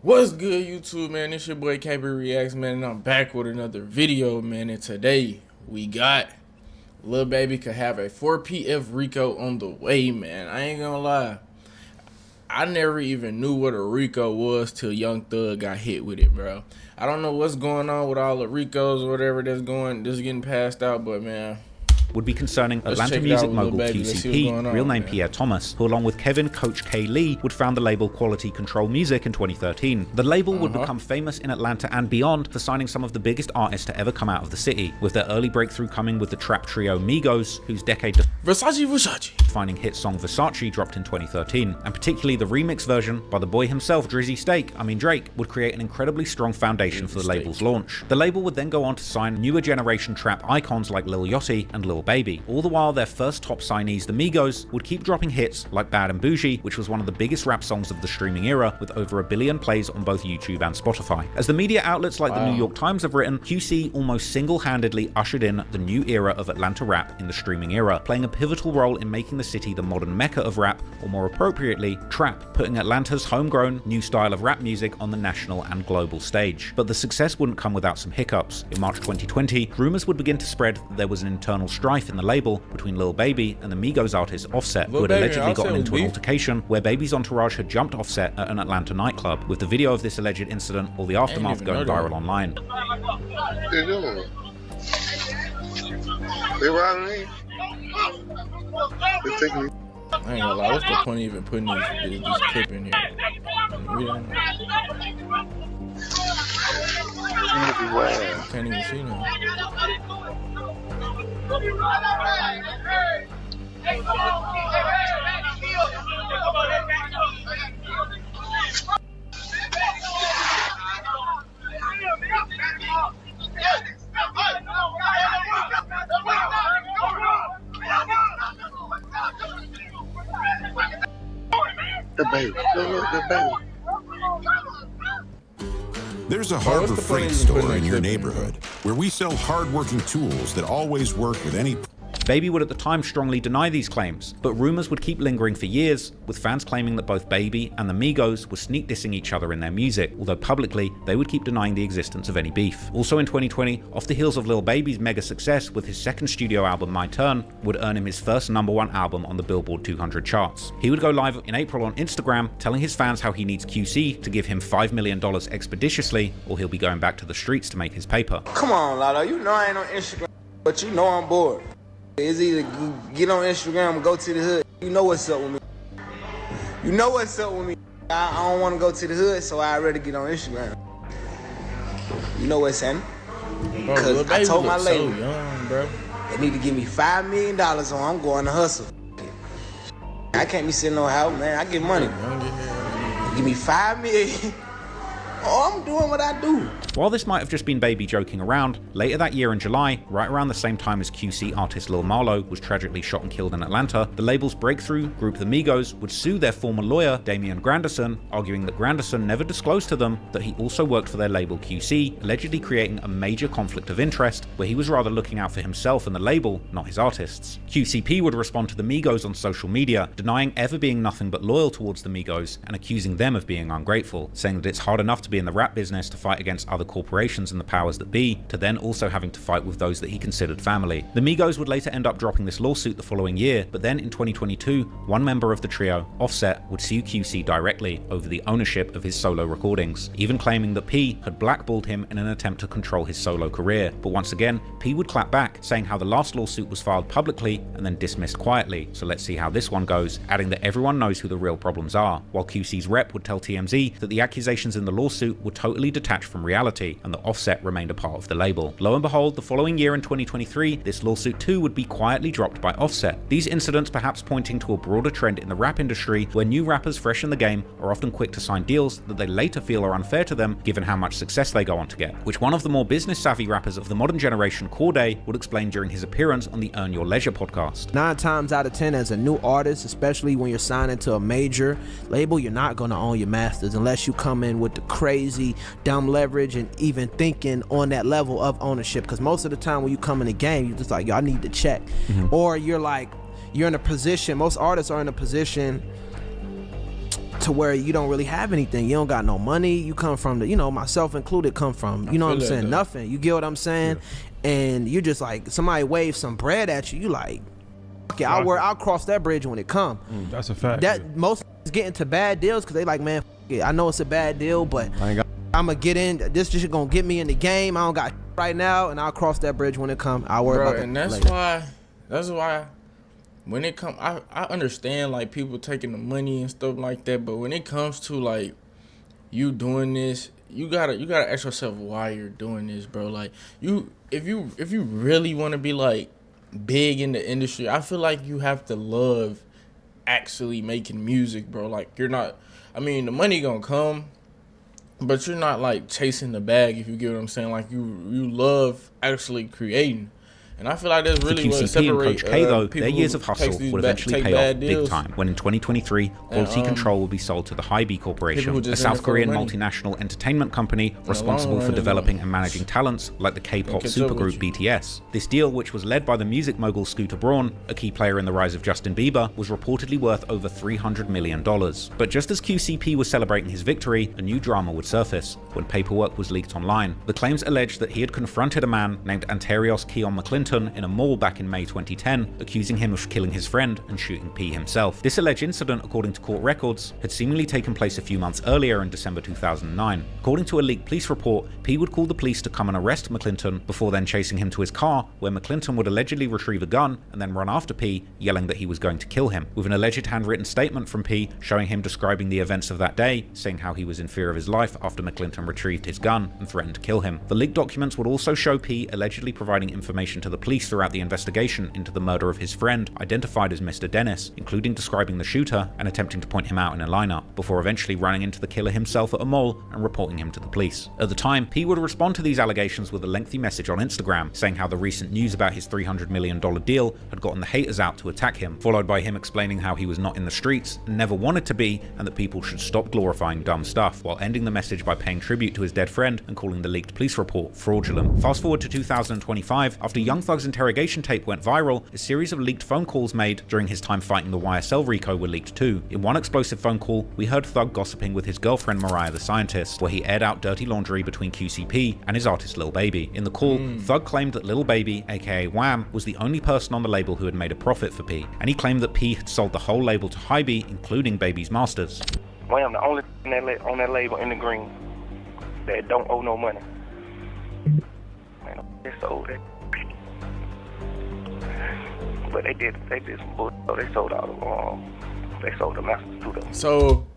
What's good, YouTube, man? It's your boy KB Reacts, man, and I'm back with another video, man. And today we got Lil Baby could have a 4PF RICO on the way, man. I ain't gonna lie, I never even knew what a RICO was till Young Thug got hit with it, bro. I don't know what's going on with all the RICOs or whatever that's getting passed out, but man, would be concerning Atlanta music mogul QCP, real name Pierre Thomas, who along with Kevin Coach K. Lee would found the label Quality Control Music in 2013. The label would become famous in Atlanta and beyond for signing some of the biggest artists to ever come out of the city, with their early breakthrough coming with the trap trio Migos, whose decade defining hit song Versace dropped in 2013, and particularly the remix version by the boy himself Drake, would create an incredibly strong foundation for the label's launch. The label would then go on to sign newer generation trap icons like Lil Yachty and Lil Baby. All the while, their first top signees, the Migos, would keep dropping hits like Bad and Bougie, which was one of the biggest rap songs of the streaming era, with over 1 billion plays on both YouTube and Spotify. As the media outlets like the New York Times have written, QC almost single-handedly ushered in the new era of Atlanta rap in the streaming era, playing a pivotal role in making the city the modern mecca of rap, or more appropriately, trap, putting Atlanta's homegrown new style of rap music on the national and global stage. But the success wouldn't come without some hiccups. In March 2020, rumors would begin to spread that there was an internal strife in the label between Lil Baby and the Migos artist Offset, who had allegedly gotten into an altercation where Baby's entourage had jumped Offset at an Atlanta nightclub, with the video of this alleged incident or the aftermath going viral online. They doing? They riding me? They taking me? I ain't gonna lie, what's the point of even putting this clip in here? We don't know. Can't even see now. The baby. The baby. There's a Harbor Freight store in your neighborhood where we sell hard-working tools that always work with any... Baby would at the time strongly deny these claims, but rumors would keep lingering for years, with fans claiming that both Baby and the Migos were sneak dissing each other in their music, although publicly they would keep denying the existence of any beef. Also in 2020, off the heels of Lil Baby's mega success with his second studio album My Turn, would earn him his first #1 album on the Billboard 200 charts. He would go live in April on Instagram, telling his fans how he needs QC to give him $5 million expeditiously, or he'll be going back to the streets to make his paper. Come on, Lotto, you know I ain't on Instagram, but you know I'm bored. It's either get on Instagram or go to the hood. You know what's up with me. You know what's up with me. I don't want to go to the hood, so I'd rather get on Instagram. You know what's happening? Because I told my lady, they need to give me $5 million or I'm going to hustle. I can't be sitting on house, man. I get money. Give me $5 million. Oh, I'm doing what I do. While this might have just been Baby joking around, later that year in July, right around the same time as QC artist Lil Marlo was tragically shot and killed in Atlanta, the label's breakthrough group the Migos would sue their former lawyer, Damian Granderson, arguing that Granderson never disclosed to them that he also worked for their label QC, allegedly creating a major conflict of interest where he was rather looking out for himself and the label, not his artists. QCP would respond to the Migos on social media, denying ever being nothing but loyal towards the Migos and accusing them of being ungrateful, saying that it's hard enough to be in the rap business to fight against other corporations and the powers that be, to then also having to fight with those that he considered family. The Migos would later end up dropping this lawsuit the following year, but then in 2022, one member of the trio, Offset, would sue QC directly over the ownership of his solo recordings, even claiming that P had blackballed him in an attempt to control his solo career. But once again, P would clap back, saying how the last lawsuit was filed publicly and then dismissed quietly, so let's see how this one goes, adding that everyone knows who the real problems are, while QC's rep would tell TMZ that the accusations in the lawsuit were totally detached from reality, and that Offset remained a part of the label. Lo and behold, the following year in 2023, this lawsuit too would be quietly dropped by Offset. These incidents perhaps pointing to a broader trend in the rap industry, where new rappers fresh in the game are often quick to sign deals that they later feel are unfair to them given how much success they go on to get, which one of the more business-savvy rappers of the modern generation, Corday, would explain during his appearance on the Earn Your Leisure podcast. 9 times out of 10 as a new artist, especially when you're signing to a major label, you're not going to own your masters unless you come in with the crazy dumb leverage and even thinking on that level of ownership, because most of the time when you come in the game, you're just like, yo, I need to check. Or you're like, you're in a position, most artists are in a position to to where you don't really have anything. You don't got no money. You come from the, you know, myself included, come from, you know what I'm saying, nothing. You get what I'm saying? Yeah. And you just like, somebody waves some bread at you, you like, okay, I'll cross that bridge when it come. That's a fact. That most is getting to bad deals because they like, man, I know it's a bad deal, but I'm gonna get in. This just gonna get me in the game. I don't got right now, and I'll cross that bridge when it come. I'll worry about it. And that's why when it come, I understand like people taking the money and stuff like that, but when it comes to like you doing this, you gotta ask yourself why you're doing this, bro. Like if you really want to be like big in the industry, I feel like you have to love actually making music, bro. Like you're not, I mean, the money gonna come, but you're not like chasing the bag, if you get what I'm saying. Like you love actually creating. And I feel like that's really what separates and Coach K, though, their years of hustle would eventually pay off big time when in 2023, Quality Control will be sold to the Hybe Corporation, a South Korean multinational entertainment company responsible for developing and managing talents like the K-pop supergroup BTS. This deal, which was led by the music mogul Scooter Braun, a key player in the rise of Justin Bieber, was reportedly worth over $300 million. But just as QCP was celebrating his victory, a new drama would surface when paperwork was leaked online. The claims alleged that he had confronted a man named Antarios Keon McClinton in a mall back in May 2010, accusing him of killing his friend and shooting P himself. This alleged incident, according to court records, had seemingly taken place a few months earlier in December 2009. According to a leaked police report, P would call the police to come and arrest McClinton before then chasing him to his car, where McClinton would allegedly retrieve a gun and then run after P, yelling that he was going to kill him, with an alleged handwritten statement from P showing him describing the events of that day, saying how he was in fear of his life after McClinton retrieved his gun and threatened to kill him. The leaked documents would also show P allegedly providing information to the police throughout the investigation into the murder of his friend, identified as Mr. Dennis, including describing the shooter and attempting to point him out in a lineup, before eventually running into the killer himself at a mall and reporting him to the police. At the time, P would respond to these allegations with a lengthy message on Instagram, saying how the recent news about his $300 million deal had gotten the haters out to attack him, followed by him explaining how he was not in the streets and never wanted to be, and that people should stop glorifying dumb stuff, while ending the message by paying tribute to his dead friend and calling the leaked police report fraudulent. Fast forward to 2025, after Young Thug's interrogation tape went viral, a series of leaked phone calls made during his time fighting the YSL RICO were leaked too. In one explosive phone call, we heard Thug gossiping with his girlfriend Mariah the Scientist, where he aired out dirty laundry between QCP and his artist Lil Baby. In the call, Thug claimed that Lil Baby, aka Wham, was the only person on the label who had made a profit for P, and he claimed that P had sold the whole label to Hybe, including Baby's masters. Wham, the only on that label in the green that don't owe no money. Man, they sold it. But they did some bullshit. So they sold all the, they sold the masters to them. So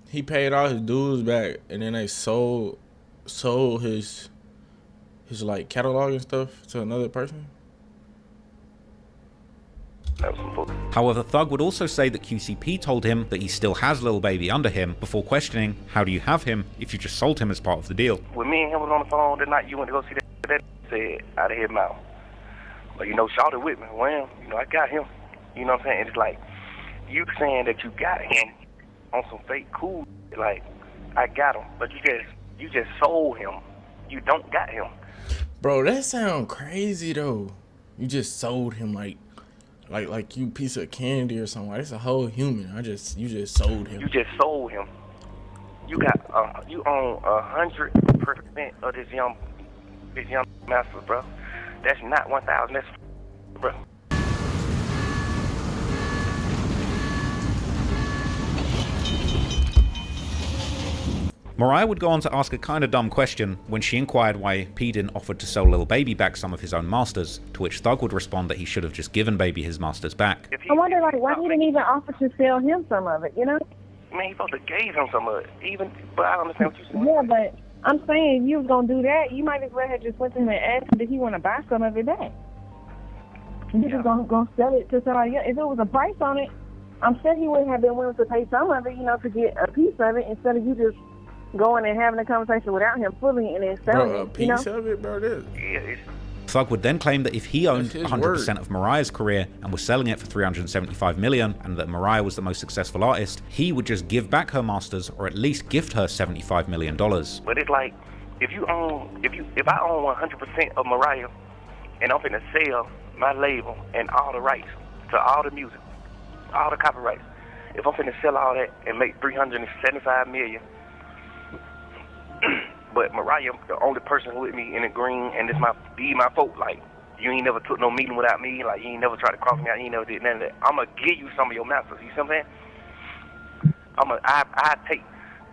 he paid all his dues back, and then they sold his like catalog and stuff to another person. That was some bullshit. However, Thug would also say that QCP told him that he still has Lil Baby under him, before questioning, how do you have him if you just sold him as part of the deal? When me and him was on the phone that night, you went to go see that said out of his mouth. But you know, Shawty with me, Wham, you know, I got him. You know what I'm saying? It's like, you saying that you got him on some fake cool, like, I got him, but you just sold him. You don't got him. Bro, that sound crazy though. You just sold him like you piece of candy or something. Like, it's a whole human. You just sold him. You just sold him. You got you own 100% of this young master, bro. That's not 1,000. That's bro. Mariah would go on to ask a kind of dumb question when she inquired why P didn't offer to sell Lil Baby back some of his own masters, to which Thug would respond that he should have just given Baby his masters back. I wonder, like, why he didn't even offer to sell him some of it, you know? Man, he supposed to gave him some of it, but I don't understand what you're saying. Yeah, but I'm saying if you was going to do that, you might as well have just went to him and asked him did he want to buy some of it back. You just going to sell it to somebody else. If there was a price on it, I'm sure he would have been willing to pay some of it, you know, to get a piece of it instead of you just going and having a conversation without him fully and then selling it, you know? A piece of it, bro, this. Yeah, Thug would then claim that if he owned 100% of Mariah's career and was selling it for $375 million, and that Mariah was the most successful artist, he would just give back her masters, or at least gift her $75 million. But it's like, if I own 100% of Mariah, and I'm finna sell my label and all the rights to all the music, all the copyrights, if I'm finna sell all that and make $375 million, but Mariah, the only person with me in the green, and these my folk, like, you ain't never took no meeting without me, like, you ain't never tried to cross me out, you ain't never did none of that. I'm gonna give you some of your masters, you see what I'm saying? I take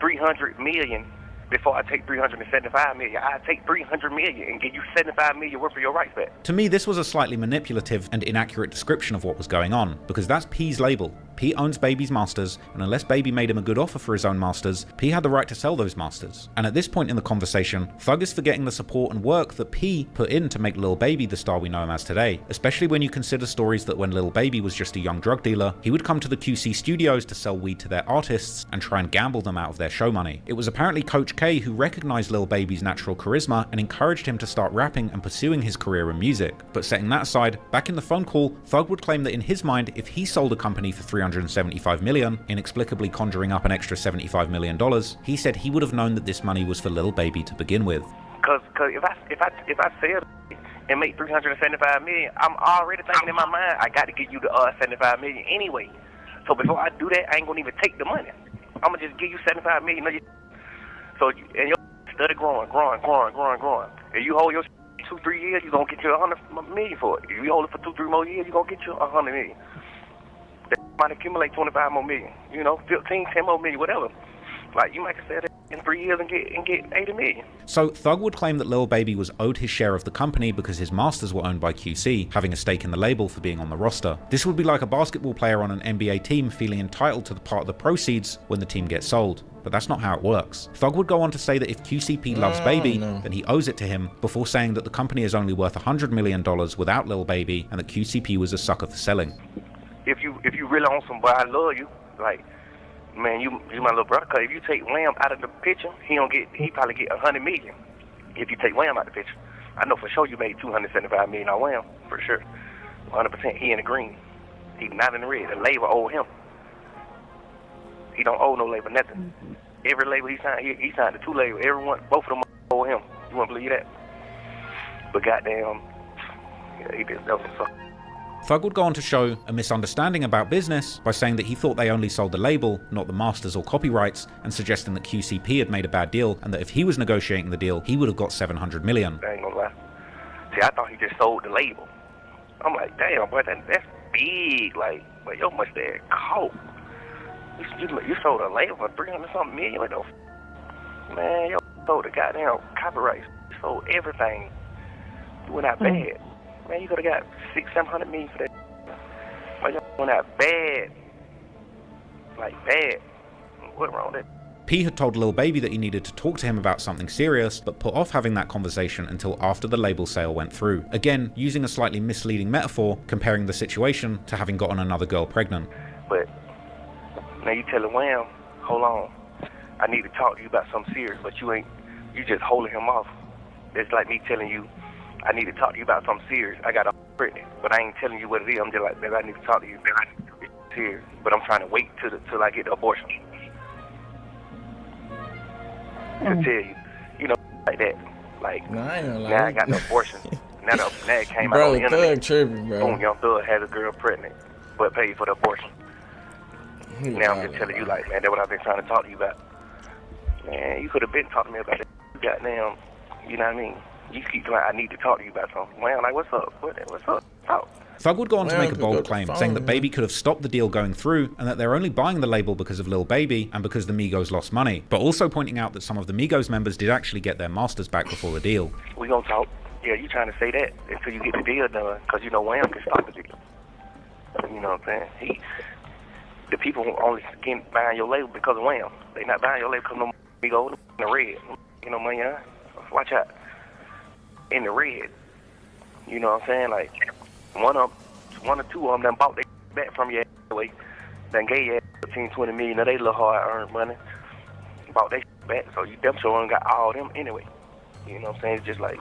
300 million before I take 375 million. I take 300 million and give you 75 million worth of your rights back. To me, this was a slightly manipulative and inaccurate description of what was going on, because that's P's label. P owns Baby's masters, and unless Baby made him a good offer for his own masters, P had the right to sell those masters. And at this point in the conversation, Thug is forgetting the support and work that P put in to make Lil Baby the star we know him as today, especially when you consider stories that when Lil Baby was just a young drug dealer, he would come to the QC studios to sell weed to their artists and try and gamble them out of their show money. It was apparently Coach K who recognized Lil Baby's natural charisma and encouraged him to start rapping and pursuing his career in music. But setting that aside, back in the phone call, Thug would claim that in his mind, if he sold a company for $375 million, inexplicably conjuring up an extra $75 million, he said he would have known that this money was for Lil Baby to begin with. Cause if I sell and make $375 million, I'm already thinking in my mind, I got to give you the $75 million anyway. So before I do that, I ain't gonna even take the money. I'm gonna just give you $75 million. So and your study growing. If you hold your 2-3 years, you gonna get you $100 million for it. If you hold it for 2-3 more years, you gonna get you $100 million. That might accumulate 25 more million. 15, 10 more million, whatever. Like, you might sell that in 3 years and get 80 million. So Thug would claim that Lil Baby was owed his share of the company because his masters were owned by QC, having a stake in the label for being on the roster. This would be like a basketball player on an NBA team feeling entitled to the part of the proceeds when the team gets sold. But that's not how it works. Thug would go on to say that if QCP loves Baby, then he owes it to him, before saying that the company is only worth $100 million without Lil Baby, and that QCP was a sucker for selling. If you really on some, boy, I love you, like, man, you my little brother. Cause if you take Wham out of the picture, he probably get $100 million. If you take Wham out of the picture, I know for sure you made $275 million on Wham, for sure, 100%. He in the green, he not in the red. The label owe him. He don't owe no label nothing. Every label he signed the 2 labels. Everyone, both of them owe him. You wanna believe that? But goddamn, yeah, he did that was. Thug would go on to show a misunderstanding about business by saying that he thought they only sold the label, not the masters or copyrights, and suggesting that QCP had made a bad deal and that if he was negotiating the deal, he would have got $700 million. I ain't gonna lie. See, I thought he just sold the label. I'm like, damn, boy, that's big. Like, but your mustache cold. You sold a label for $300-something million. What the man, you sold the goddamn copyrights. You sold everything. You went out bad. Man, you could have got $600-700 million for that. But you went out bad. Like, bad. What wrong with that? P had told Lil Baby that he needed to talk to him about something serious, but put off having that conversation until after the label sale went through. Again, using a slightly misleading metaphor, comparing the situation to having gotten another girl pregnant. But now you telling Wham, hold on, I need to talk to you about something serious, but you just holding him off. It's like me telling you, I need to talk to you about something serious. I got a pregnant, but I ain't telling you what it is. I'm just like, baby, I need to talk to you. Baby, it's serious. But I'm trying to wait till I get the abortion. To tell you, like that. Like, nah, I ain't gonna lie. Now I got the abortion. now it came bro, out on the internet. Thug tripping, bro. Boom, Young Thug has a girl pregnant, but paid for the abortion. Now I'm just telling you, like, man, that's what I've been trying to talk to you about. Man, you could have been talking to me about it. Goddamn, you know what I mean? You keep going, I need to talk to you about something. Man, like, what's up? What's up? Talk. Thug would go on to make a bold claim, saying that Baby could have stopped the deal going through and that they're only buying the label because of Lil Baby and because the Migos lost money, but also pointing out that some of the Migos members did actually get their masters back before the deal. We gonna talk. Yeah, you trying to say that until you get the deal done, because Wham can stop the deal. You know what I'm saying? The people only buying your label because of Wham. They not buying your label because no Migos in the red. You know, man, watch out. In the red. You know what I'm saying? Like, one or two of them done bought their back from you anyway. Done gave you $15-20 million of they little hard-earned money. Bought their back, so you them sure got all of them anyway. You know what I'm saying? It's just like,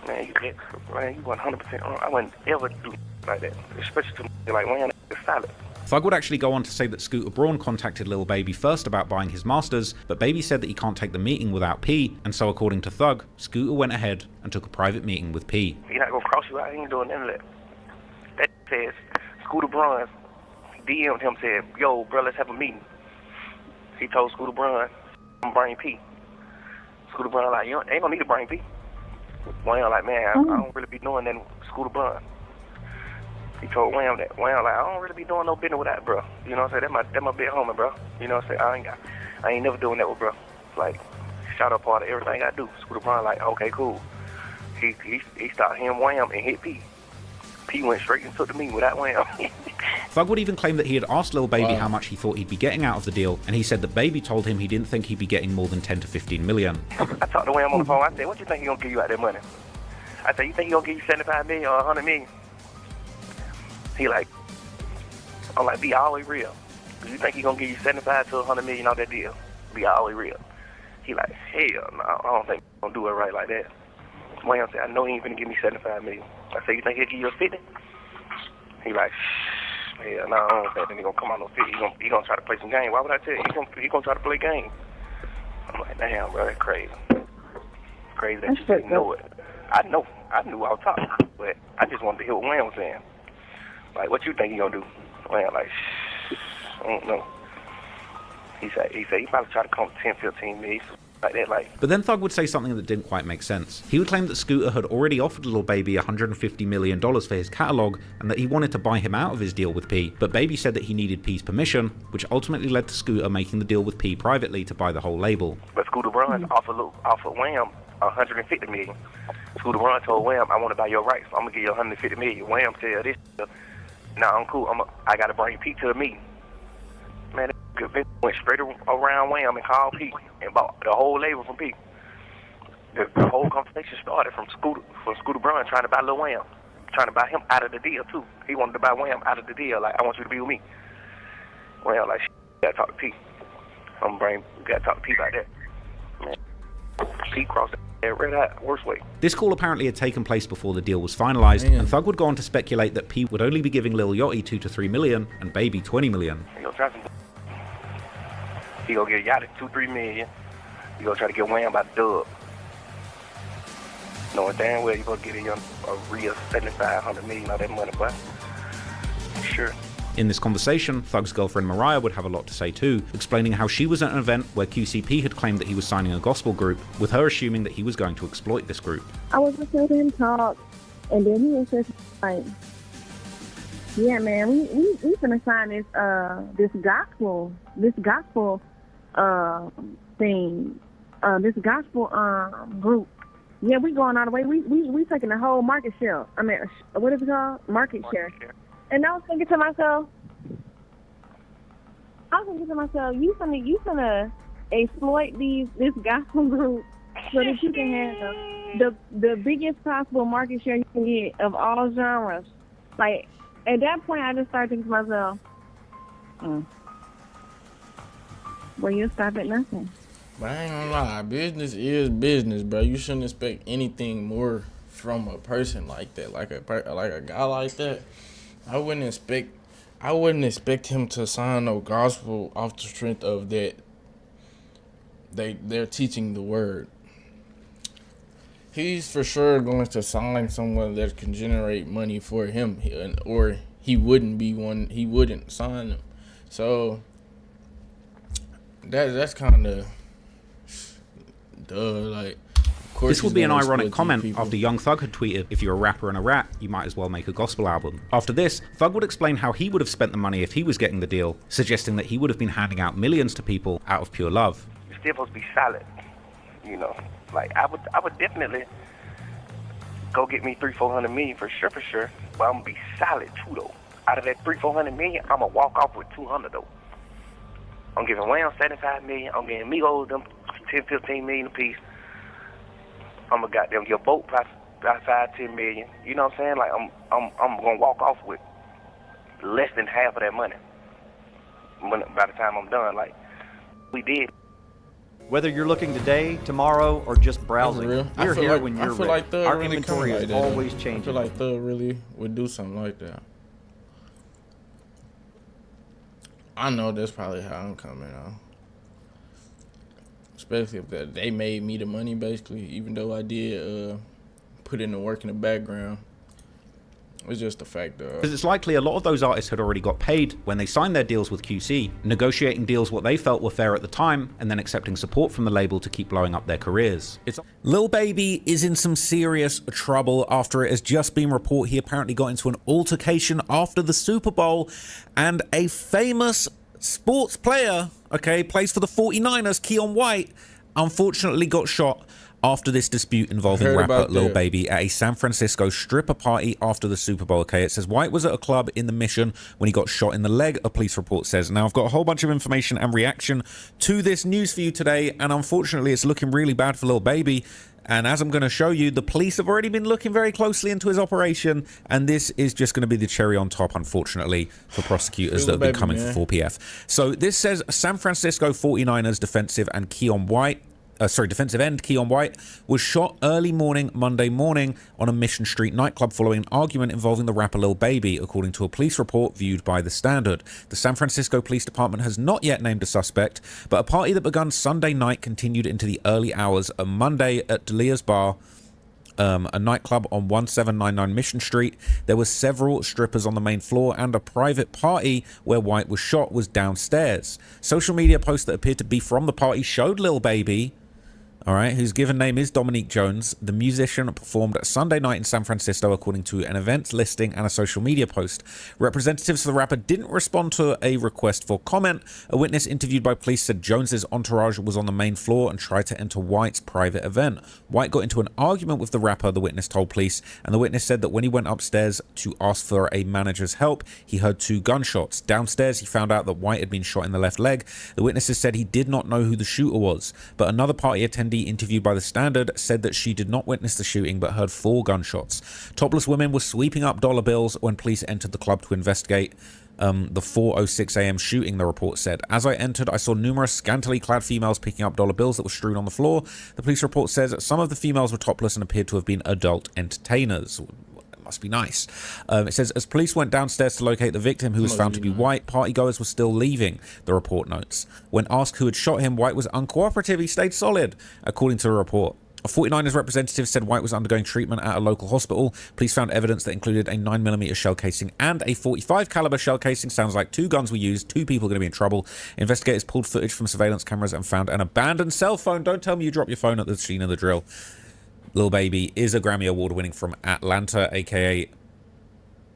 man, you 100% wrong. I wouldn't ever do like that, especially to like, man, it's solid. Thug would actually go on to say that Scooter Braun contacted Lil Baby first about buying his masters, but Baby said that he can't take the meeting without P, and so according to Thug, Scooter went ahead and took a private meeting with P. He's not gonna cross you out, he ain't doing none of that. That says Scooter Braun DM'd him, said, yo, bro, let's have a meeting. He told Scooter Braun, I'm bring P. Scooter Braun like, you ain't gonna need to bring P. Wham like, man, I don't really be doing that with Scooter Braun. He told Wham that. Wham like, I don't really be doing no business with that, bro. You know what I'm saying? That my big homie, bro. You know what I'm saying? I ain't never doing that with bro. Like, shout out part of everything I do. Scooter Braun like, okay, cool. He started him Wham and hit P. P went straight and took the meeting without Wham. Thug would even claim that he had asked Lil Baby how much he thought he'd be getting out of the deal, and he said that Baby told him he didn't think he'd be getting more than 10 to 15 million. I talked to Wham on the phone. I said, what you think he gonna give you out that money? I said, you think he gonna give you 75 million or 100 million? He like, I'm like, be always real. Do you think he gonna give you 75 to 100 million out that deal? Be always real. He like, hell no, I don't think he's gonna do it right like that. Wham said, I know he ain't gonna give me 75 million. I said, you think he'll give you a 50? He like, hell no, I don't think he's gonna come out no 50. He gonna try to play some game. Why would I tell you? He gonna try to play game. I'm like, damn, bro, that's crazy. Crazy that you didn't know it. I knew I was talking, but I just wanted to hear what Wham was saying. Like, what you think he gonna do? Wham like, I don't know. He said he probably try to come 10, 15 million. Like that, like. But then Thug would say something that didn't quite make sense. He would claim that Scooter had already offered Lil Baby $150 million for his catalogue, and that he wanted to buy him out of his deal with P, but Baby said that he needed P's permission, which ultimately led to Scooter making the deal with P privately to buy the whole label. But Scooter Braun offered Wham $150 million. Scooter Braun told Wham, I want to buy your rights, so I'm gonna give you $150 million. Wham said this, nah, I'm cool, I gotta bring P to the meeting. Man, that went straight around Wham and called P and bought the whole label from P. The whole conversation started from Scooter Braun trying to buy Lil Wham, trying to buy him out of the deal too. He wanted to buy Wham out of the deal. Like, I want you to be with me. Wham like, gotta talk to P. Gotta talk to P about that. Man, P crossed that red eye, worst way. This call apparently had taken place before the deal was finalized, and Thug would go on to speculate that P would only be giving Lil Yachty 2 to 3 million and Baby 20 million. He gonna get Yachty 2-3 million. He gonna try to get Wham by the dub. Knowing damn well you gonna get a real 75-100 million of that money, but sure. In this conversation, Thug's girlfriend Mariah would have a lot to say too, explaining how she was at an event where QCP had claimed that he was signing a gospel group, with her assuming that he was going to exploit this group. I was listening to him talk, and then he was just like, yeah, man, we finna sign this gospel thing, this gospel group. Yeah, we going all the way. We taking the whole market share. I mean, what is it called? Market share. And I was thinking to myself, you finna exploit this gospel group so that you can have the biggest possible market share you can get of all genres. Like, at that point, I just started thinking to myself, well, you'll stop at nothing. But I ain't gonna lie, business is business, bro. You shouldn't expect anything more from a person like that, like a guy like that. I wouldn't expect him to sign no gospel off the strength of that. They're teaching the word. He's for sure going to sign someone that can generate money for him, or he wouldn't sign them. So that's kind of like. This would be an ironic comment after Young Thug had tweeted, if you're a rapper and a rat, you might as well make a gospel album. After this, Thug would explain how he would have spent the money if he was getting the deal, suggesting that he would have been handing out millions to people out of pure love. It's still supposed to be solid, you know. Like, I would definitely go get me 300-400 million for sure. But I'm gonna be solid too though. Out of that 300-400 million, I'm gonna walk off with 200 though. I'm giving Wham 75 million. I'm giving Migos them 10-15 million a piece. I'm gonna goddamn your boat by 5-10 million. You know what I'm saying? Like, I'm gonna walk off with less than half of that money by the time I'm done. Like, we did. Whether you're looking today, tomorrow, or just browsing, we're here when you're ready. Like Our really inventory is always changing. I feel like Thug really would do something like that. I know that's probably how I'm coming on. Especially if they made me the money, basically, even though I did put in the work in the background. It's just the fact of... Because it's likely a lot of those artists had already got paid when they signed their deals with QC, negotiating deals what they felt were fair at the time, and then accepting support from the label to keep blowing up their careers. Lil Baby is in some serious trouble after it has just been reported he apparently got into an altercation after the Super Bowl, and a famous sports player, okay, plays for the 49ers, Keon White, unfortunately got shot after this dispute involving rapper Lil Baby at a San Francisco stripper party after the Super Bowl. Okay, it says White was at a club in the Mission when he got shot in the leg, a police report says. Now, I've got a whole bunch of information and reaction to this news for you today, and unfortunately, it's looking really bad for Lil Baby. And as I'm going to show you, the police have already been looking very closely into his operation, and this is just going to be the cherry on top, unfortunately, for prosecutors that have been coming for 4PF. So this says San Francisco 49ers defensive and defensive end Keon White was shot early morning Monday morning on a Mission Street nightclub following an argument involving the rapper Lil Baby, according to a police report viewed by The Standard. The San Francisco Police Department has not yet named a suspect, but a party that begun Sunday night continued into the early hours of Monday at Delia's Bar, a nightclub on 1799 Mission Street. There were several strippers on the main floor, and a private party where White was shot was downstairs. Social media posts that appeared to be from the party showed Lil Baby, all right, whose given name is Dominique Jones. The musician performed Sunday night in San Francisco, according to an events listing and a social media post. Representatives of the rapper didn't respond to a request for comment. A witness interviewed by police said Jones's entourage was on the main floor and tried to enter White's private event. White got into an argument with the rapper, the witness told police, and the witness said that when he went upstairs to ask for a manager's help, he heard 2 gunshots. Downstairs, he found out that White had been shot in the left leg. The witnesses said he did not know who the shooter was, but another party attendee interviewed by The Standard said that she did not witness the shooting but heard 4 gunshots. Topless women were sweeping up dollar bills when police entered the club to investigate the 4:06 a.m. shooting, the report said. As I entered, I saw numerous scantily clad females picking up dollar bills that were strewn on the floor. The police report says that some of the females were topless and appeared to have been adult entertainers. Must be nice. It says, as police went downstairs to locate the victim, who was found to be White, partygoers were still leaving, the report notes. When asked who had shot him, White was uncooperative. He stayed solid, according to the report. A 49ers representative said White was undergoing treatment at a local hospital. Police found evidence that included a 9mm shell casing and a .45 caliber shell casing. Sounds like 2 guns were used. 2 people are going to be in trouble. Investigators pulled footage from surveillance cameras and found an abandoned cell phone. Don't tell me you dropped your phone at the scene of the drill. Lil Baby is a Grammy Award winning from Atlanta, aka,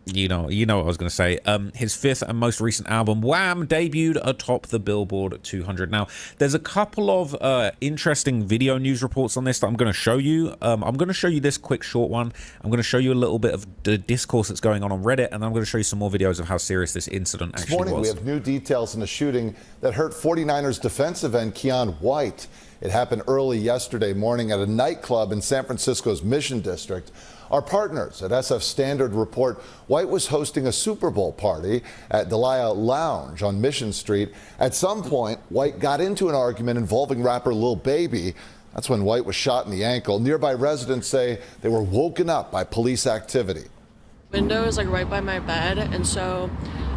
you know what I was going to say. His 5th and most recent album, Wham!, debuted atop the Billboard 200. Now, there's a couple of interesting video news reports on this that I'm going to show you. I'm going to show you this quick short one. I'm going to show you a little bit of the discourse that's going on Reddit, and then I'm going to show you some more videos of how serious this incident actually was. This morning, we have new details in a shooting that hurt 49ers defensive end Keon White. It happened early yesterday morning at a nightclub in San Francisco's Mission District. Our partners at SF Standard report White was hosting a Super Bowl party at Delia Lounge on Mission Street. At some point, White got into an argument involving rapper Lil Baby. That's when White was shot in the ankle. Nearby residents say they were woken up by police activity. Window is like right by my bed, and so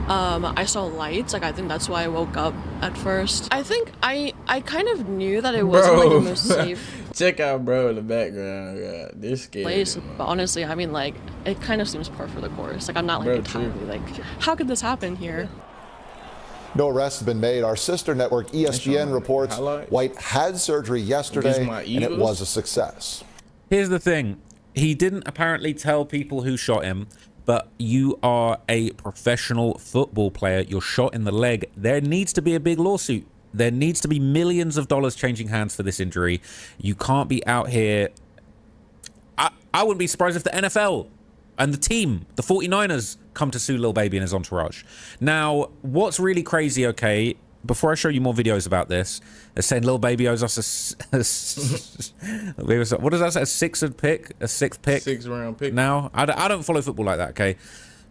I saw lights. Like, I think that's why I woke up at first. I think I kind of knew that it wasn't like the most safe check out bro in the background. God, they're scared. Place, but honestly, I mean, like, it kind of seems par for the course. Like, I'm not like entirely like, how could this happen here? No arrests have been made. Our sister network ESPN reports White had surgery yesterday and it was a success. Here's the thing. He didn't apparently tell people who shot him, but you are a professional football player. You're shot in the leg. There needs to be a big lawsuit. There needs to be millions of dollars changing hands for this injury. You can't be out here. I wouldn't be surprised if the NFL and the team, the 49ers, come to sue Lil Baby and his entourage. Now, what's really crazy, okay, before I show you more videos about this, they're saying Lil Baby owes us what does that say? A sixth pick? 6th round pick. Now, I don't follow football like that, okay?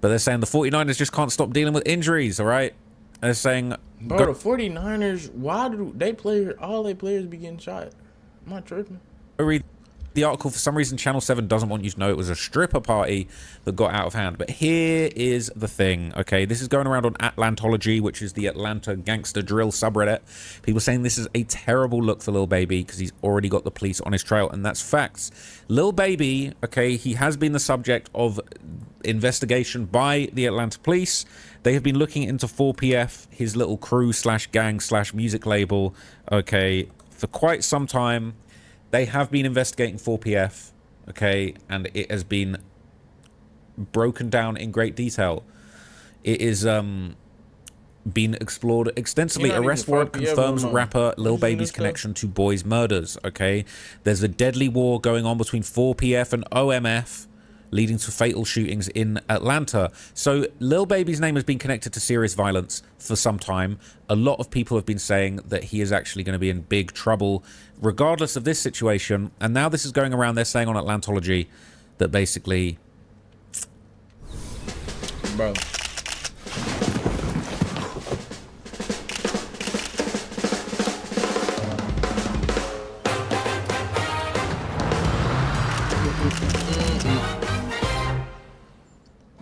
But they're saying the 49ers just can't stop dealing with injuries, all right? They're saying... Bro, the 49ers, why do they all their players be getting shot? Am I tripping? Read. the article, for some reason, Channel 7 doesn't want you to know it was a stripper party that got out of hand. But here is the thing, okay? This is going around on Atlantology, which is the Atlanta gangster drill subreddit. People saying this is a terrible look for Lil Baby because he's already got the police on his trail, and that's facts. Lil Baby, okay, he has been the subject of investigation by the Atlanta police. They have been looking into 4PF, his little crew slash gang slash music label, okay, for quite some time. They have been investigating 4PF, okay, and it has been broken down in great detail. It is been explored extensively. Arrest warrant confirms rapper Lil Baby's connection to boys' murders, okay? There's a deadly war going on between 4PF and OMF, leading to fatal shootings in Atlanta. So Lil Baby's name has been connected to serious violence for some time. A lot of people have been saying that he is actually going to be in big trouble regardless of this situation. And now this is going around, they're saying on Atlantology that basically... Bro.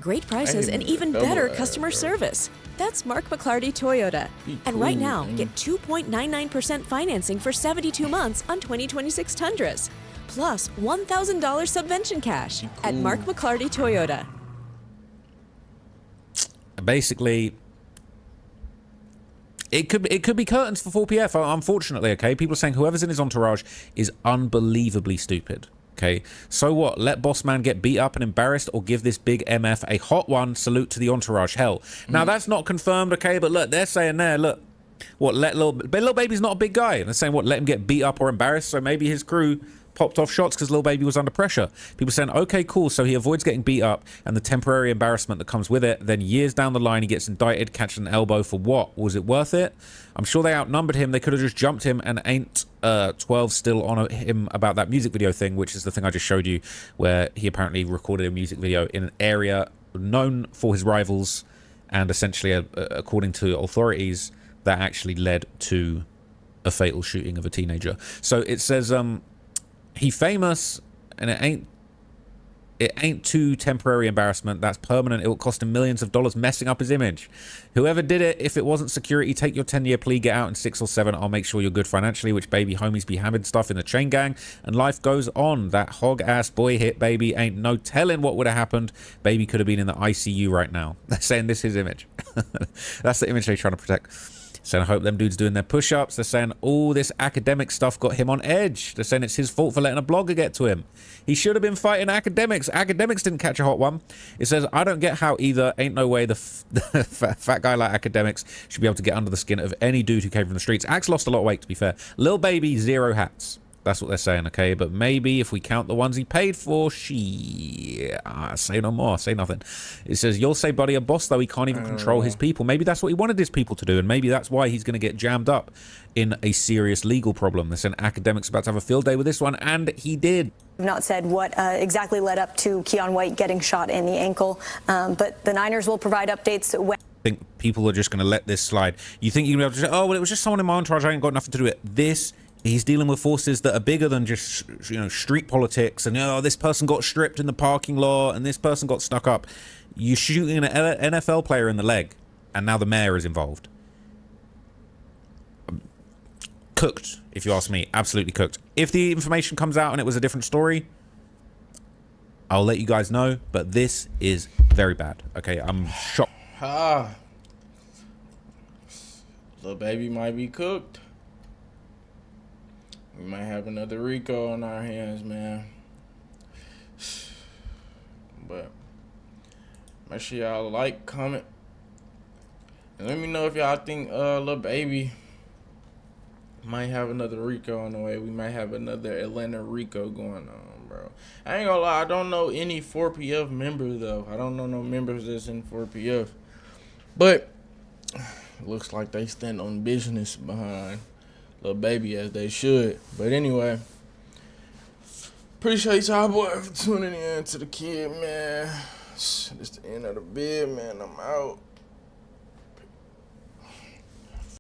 Great prices and even better customer service. That's Mark McClarty Toyota. And right now, get 2.99% financing for 72 months on 2026 Tundras. Plus $1,000 subvention cash at Mark McClarty Toyota. Basically, it could be curtains for 4PF, unfortunately, okay? People are saying whoever's in his entourage is unbelievably stupid. Okay, so what? Let Boss Man get beat up and embarrassed, or give this big MF a hot one? Salute to the entourage. Hell, now that's not confirmed, okay? But look, they're saying there, look, what? Let Lil Baby's not a big guy, and they're saying what? Let him get beat up or embarrassed. So maybe his crew popped off shots because Lil Baby was under pressure. People saying, okay, cool. So he avoids getting beat up and the temporary embarrassment that comes with it. Then years down the line, he gets indicted, catching an elbow for what? Was it worth it? I'm sure they outnumbered him. They could have just jumped him, and ain't 12 still on him about that music video thing, which is the thing I just showed you, where he apparently recorded a music video in an area known for his rivals, and essentially, according to authorities, that actually led to a fatal shooting of a teenager. So it says, he famous, and it ain't too temporary embarrassment. That's permanent. It will cost him millions of dollars, messing up his image. Whoever did it, if it wasn't security, take your 10-year plea, get out in 6 or 7. I'll make sure you're good financially, which baby homies be having stuff in the chain gang, and life goes on. That hog-ass boy hit baby, ain't no telling what would have happened. Baby could have been in the ICU right now. They're saying this is his image. That's the image they're trying to protect. Saying, I hope them dudes doing their push-ups. They're saying all this academic stuff got him on edge. They're saying it's his fault for letting a blogger get to him. He should have been fighting academics. Academics didn't catch a hot one. It says, I don't get how either. Ain't no way the fat guy like academics should be able to get under the skin of any dude who came from the streets. Axe lost a lot of weight, to be fair. Lil Baby, 0 hats. That's what they're saying, okay? But maybe if we count the ones he paid for, say no more, say nothing. It says, you'll say buddy a boss, though he can't even control his people. Maybe that's what he wanted his people to do, and maybe that's why he's going to get jammed up in a serious legal problem. They're saying academics about to have a field day with this one, and he did. I've not said what exactly led up to Keon White getting shot in the ankle, but the Niners will provide updates when... I think people are just going to let this slide. You think you're going to be able to say, oh, well, it was just someone in my entourage, I ain't got nothing to do with it. This... He's dealing with forces that are bigger than just, you know, street politics and, oh, this person got stripped in the parking lot and this person got stuck up. You're shooting an NFL player in the leg, and now the mayor is involved. Cooked, if you ask me. Absolutely cooked. If the information comes out and it was a different story, I'll let you guys know, but this is very bad. Okay, I'm shocked. Lil Baby might be cooked. We might have another RICO on our hands, man. But make sure y'all like, comment, and let me know if y'all think Lil Baby might have another RICO on the way. We might have another Atlanta RICO going on, bro. I ain't gonna lie, I don't know any 4PF members though. I don't know no members that's in 4PF. But looks like they stand on business behind Lil Baby as they should. But anyway, appreciate y'all boy for tuning in to the kid, man. It's the end of the bid, man. I'm out.